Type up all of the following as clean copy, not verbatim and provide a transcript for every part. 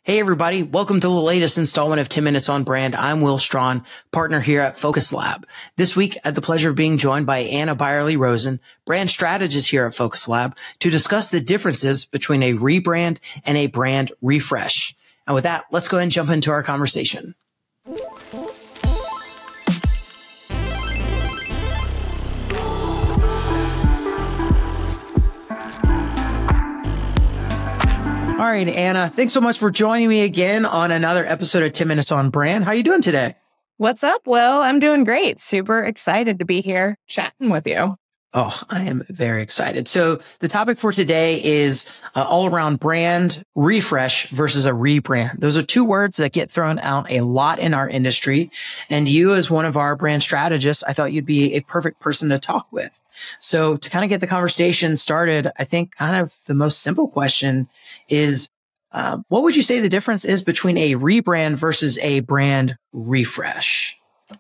Hey, everybody. Welcome to the latest installment of 10 Minutes on Brand. I'm Will Straughn, partner here at Focus Lab. This week, I had the pleasure of being joined by Anna Beyerle Rosen, brand strategist here at Focus Lab, to discuss the differences between a rebrand and a brand refresh. And with that, let's go ahead and jump into our conversation. All right, Anna, thanks so much for joining me again on another episode of 10 Minutes on Brand. How are you doing today? What's up, Will? I'm doing great. Super excited to be here chatting with you. Oh, I am very excited. So the topic for today is all around brand refresh versus a rebrand. Those are two words that get thrown out a lot in our industry. And you, as one of our brand strategists, I thought you'd be a perfect person to talk with. So to kind of get the conversation started, I think kind of the most simple question is, what would you say the difference is between a rebrand versus a brand refresh?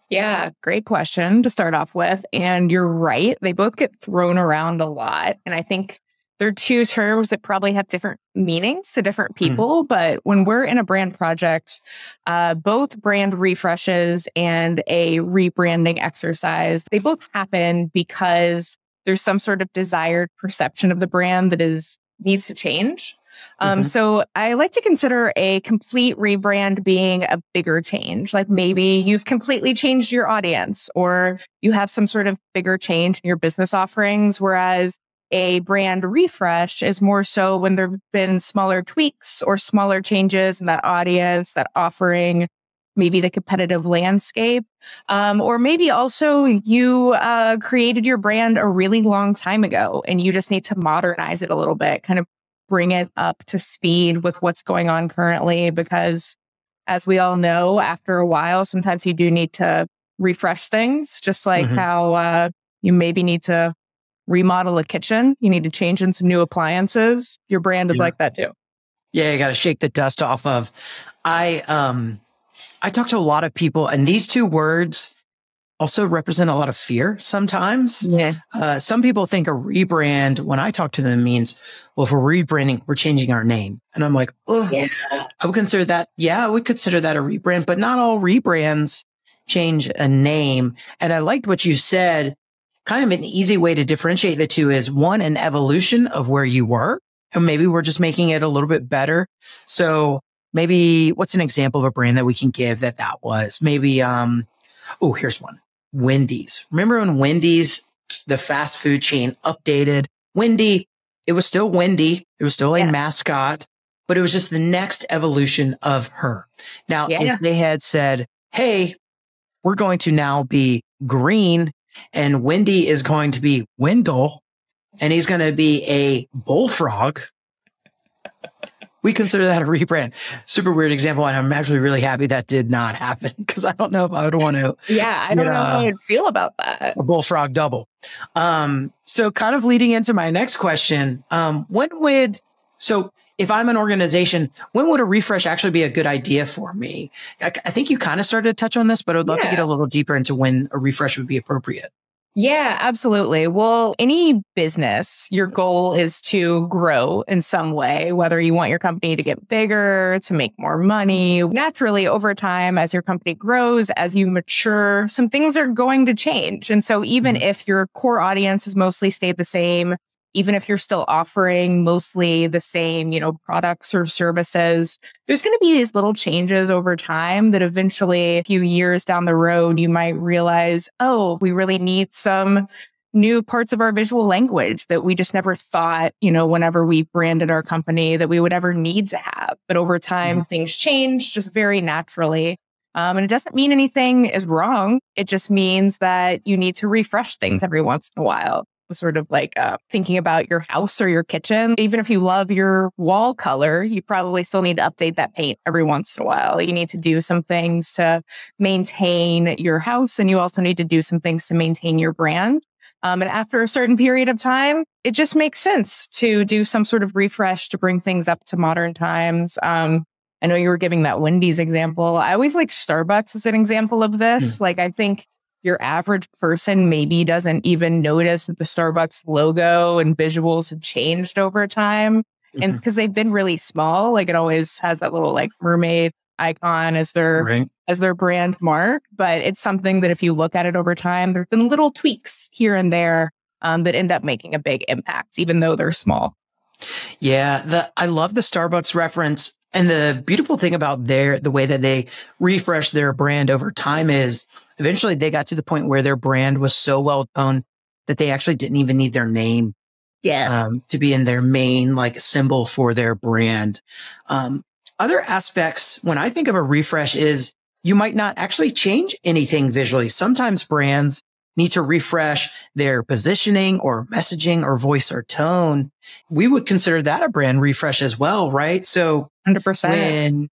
Yeah, great question to start off with. And you're right. They both get thrown around a lot. And I think they're two terms that probably have different meanings to different people. But when we're in a brand project, both brand refreshes and a rebranding exercise, they both happen because there's some sort of desired perception of the brand that needs to change. So I like to consider a complete rebrand being a bigger change. Like maybe you've completely changed your audience or you have some sort of bigger change in your business offerings. Whereas a brand refresh is more so when there've been smaller tweaks or smaller changes in that audience, that offering, maybe the competitive landscape, or maybe also you created your brand a really long time ago and you just need to modernize it a little bit, kind of bring it up to speed with what's going on currently, because as we all know, after a while, sometimes you do need to refresh things, just like how you maybe need to remodel a kitchen. You need to change in some new appliances. Your brand is like that too. Yeah, you got to shake the dust off of. I talk to a lot of people, and these two words also represent a lot of fear sometimes. Yeah. Some people think a rebrand, when I talk to them, means, well, if we're rebranding, we're changing our name. And I'm like, oh, yeah. I would consider that. Yeah, I would consider that a rebrand, but not all rebrands change a name. And I liked what you said. Kind of an easy way to differentiate the two is one, an evolution of where you were. And maybe we're just making it a little bit better. So maybe what's an example of a brand that we can give that was? Maybe, here's one. Wendy's. Remember when Wendy's, the fast food chain, updated Wendy? It was still Wendy. It was still a mascot, but it was just the next evolution of her. Now, if they had said, hey, we're going to now be green and Wendy is going to be Wendell and he's going to be a bullfrog, we consider that a rebrand. Super weird example. And I'm actually really happy that did not happen because I don't know if I would want to. Yeah, I don't know how I'd feel about that. A bullfrog double. So kind of leading into my next question, so if I'm an organization, when would a refresh actually be a good idea for me? I think you kind of started to touch on this, but I would love to get a little deeper into when a refresh would be appropriate. Yeah, absolutely. Well, any business, your goal is to grow in some way, whether you want your company to get bigger, to make more money. Naturally, over time, as your company grows, as you mature, some things are going to change. And so even if your core audience has mostly stayed the same, even if you're still offering mostly the same, products or services, there's going to be these little changes over time that eventually, a few years down the road, you might realize, oh, we really need some new parts of our visual language that we just never thought, whenever we branded our company that we would ever need to have. But over time, things change just very naturally. And it doesn't mean anything is wrong. It just means that you need to refresh things every once in a while. Sort of like thinking about your house or your kitchen. Even if you love your wall color, you probably still need to update that paint every once in a while. You need to do some things to maintain your house, and you also need to do some things to maintain your brand. And after a certain period of time, it just makes sense to do some sort of refresh to bring things up to modern times. I know you were giving that Wendy's example. I always like Starbucks as an example of this. Like, I think your average person maybe doesn't even notice that the Starbucks logo and visuals have changed over time. And because they've been really small, like it always has that little like mermaid icon as their brand mark. But it's something that if you look at it over time, there's been little tweaks here and there that end up making a big impact, even though they're small. Yeah, I love the Starbucks reference. And the beautiful thing about the way that they refresh their brand over time is eventually they got to the point where their brand was so well known that they actually didn't even need their name to be in their main like symbol for their brand. Other aspects when I think of a refresh is you might not actually change anything visually. Sometimes brands need to refresh their positioning or messaging or voice or tone. We would consider that a brand refresh as well, right? So 100%.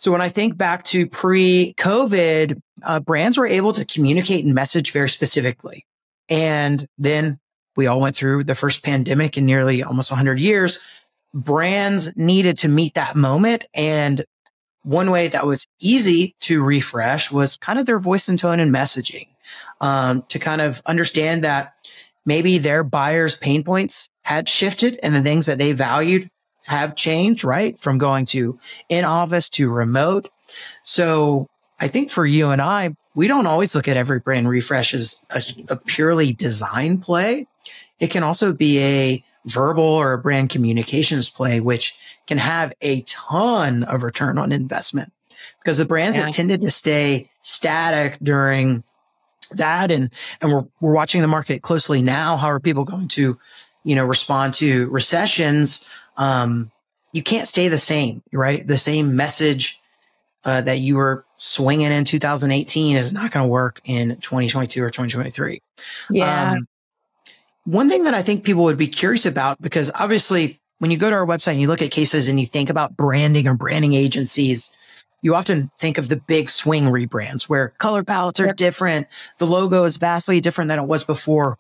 When I think back to pre-COVID, brands were able to communicate and message very specifically. And then we all went through the first pandemic in nearly almost 100 years. Brands needed to meet that moment. And one way that was easy to refresh was kind of their voice and tone and messaging, to kind of understand that maybe their buyers' pain points had shifted and the things that they valued have changed, right? From going to in office to remote. So I think for you and I, we don't always look at every brand refresh as a purely design play. It can also be a verbal or a brand communications play, which can have a ton of return on investment because the brands that tended to stay static during that, and we're watching the market closely now. How are people going to, respond to recessions? You can't stay the same, right? The same message that you were swinging in 2018 is not going to work in 2022 or 2023. Yeah. One thing that I think people would be curious about, because obviously when you go to our website and you look at cases and you think about branding or branding agencies, you often think of the big swing rebrands where color palettes are different. The logo is vastly different than it was before.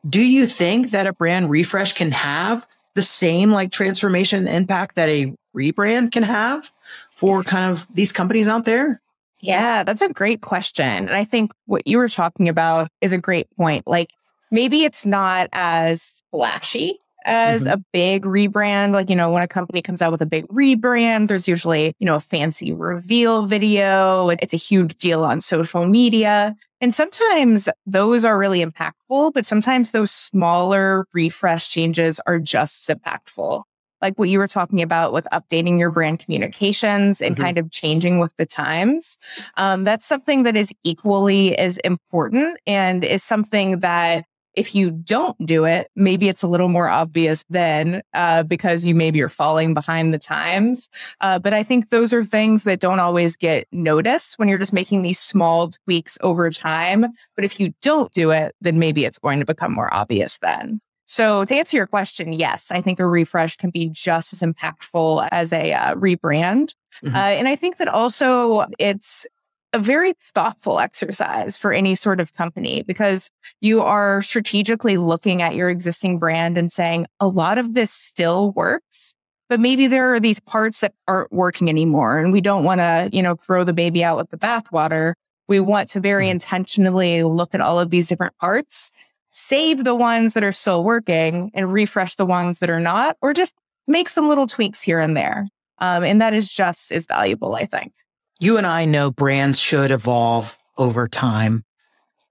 Do you think that a brand refresh can have the same like transformation impact that a rebrand can have for kind of these companies out there? Yeah, that's a great question. And I think what you were talking about is a great point. Like maybe it's not as flashy as a big rebrand. Like, when a company comes out with a big rebrand, there's usually, a fancy reveal video. It's a huge deal on social media. And sometimes those are really impactful, but sometimes those smaller refresh changes are just as impactful. Like what you were talking about with updating your brand communications and kind of changing with the times. That's something that is equally as important and is something that if you don't do it, maybe it's a little more obvious then because maybe you're falling behind the times. But I think those are things that don't always get noticed when you're just making these small tweaks over time. But if you don't do it, then maybe it's going to become more obvious then. So to answer your question, yes, I think a refresh can be just as impactful as a rebrand. And I think that also it's a very thoughtful exercise for any sort of company because you are strategically looking at your existing brand and saying a lot of this still works, but maybe there are these parts that aren't working anymore. And we don't want to, throw the baby out with the bathwater. We want to very intentionally look at all of these different parts, save the ones that are still working and refresh the ones that are not, or just make some little tweaks here and there. And that is just as valuable, I think. You and I know brands should evolve over time,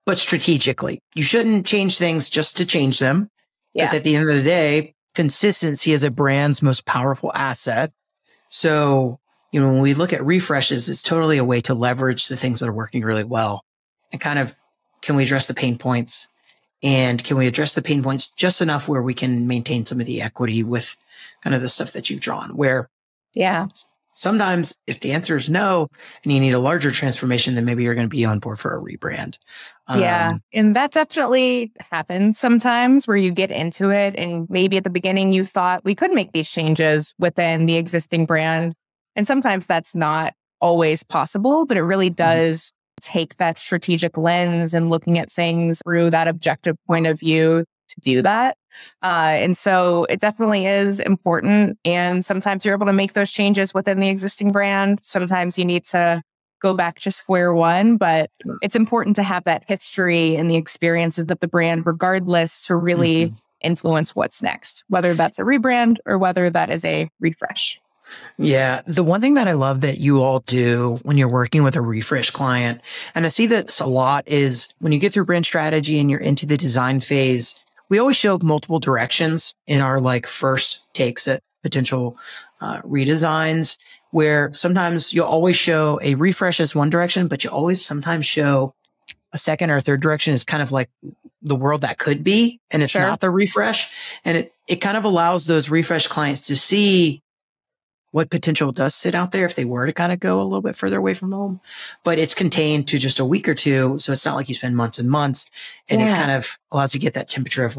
but strategically. You shouldn't change things just to change them. Because at the end of the day, consistency is a brand's most powerful asset. So, when we look at refreshes, it's totally a way to leverage the things that are working really well. And kind of, can we address the pain points? And can we address the pain points just enough where we can maintain some of the equity with kind of the stuff that you've drawn? Where sometimes if the answer is no, and you need a larger transformation, then maybe you're going to be on board for a rebrand. And that definitely happens sometimes where you get into it. And maybe at the beginning you thought we could make these changes within the existing brand. And sometimes that's not always possible, but it really does take that strategic lens and looking at things through that objective point of view to do that. And so it definitely is important. And sometimes you're able to make those changes within the existing brand. Sometimes you need to go back to square one, but it's important to have that history and the experiences of the brand regardless to really influence what's next, whether that's a rebrand or whether that is a refresh. Yeah. The one thing that I love that you all do when you're working with a refresh client, and I see this a lot, is when you get through brand strategy and you're into the design phase, we always show multiple directions in our first takes at potential redesigns, where sometimes you'll always show a refresh as one direction, but you always sometimes show a second or third direction is kind of like the world that could be, and it's not the refresh. And it kind of allows those refresh clients to see what potential does sit out there if they were to kind of go a little bit further away from home, but it's contained to just a week or two. So it's not like you spend months and months, and it kind of allows you to get that temperature of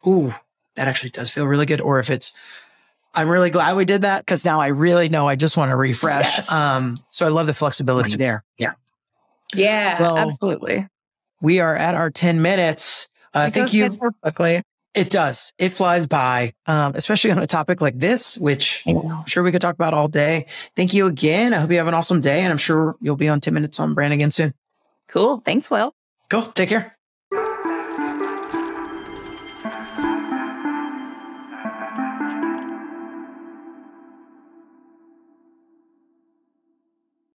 ooh, that actually does feel really good. Or if it's, I'm really glad we did that because now I really know I just want to refresh. Yes. So I love the flexibility there. Yeah. Yeah, well, absolutely. We are at our 10 minutes. Thank you. So quickly. It does. It flies by, especially on a topic like this, which I'm sure we could talk about all day. Thank you again. I hope you have an awesome day, and I'm sure you'll be on 10 Minutes on Brand again soon. Cool. Thanks, Will. Cool. Take care.